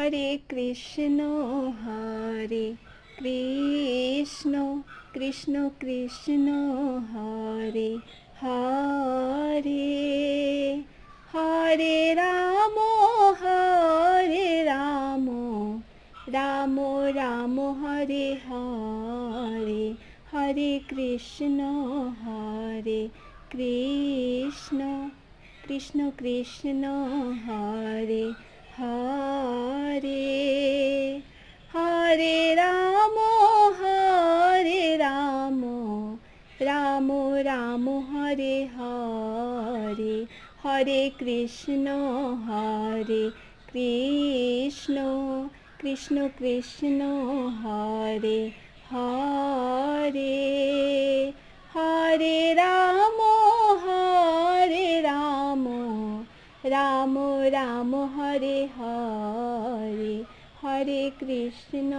Hare Krishna Hare Krishna Krishna Krishna Hare Hare Hare Ram Ram Ram Hare Hare Hare Krishna Krishna Krishna Krishna Hare Hare Hare Ram Ram Ram Hare Hare Hare Krishna Krishna Krishna Krishna Hare Hare Hare Ram Ram Ram Hare Hare Hare Krishna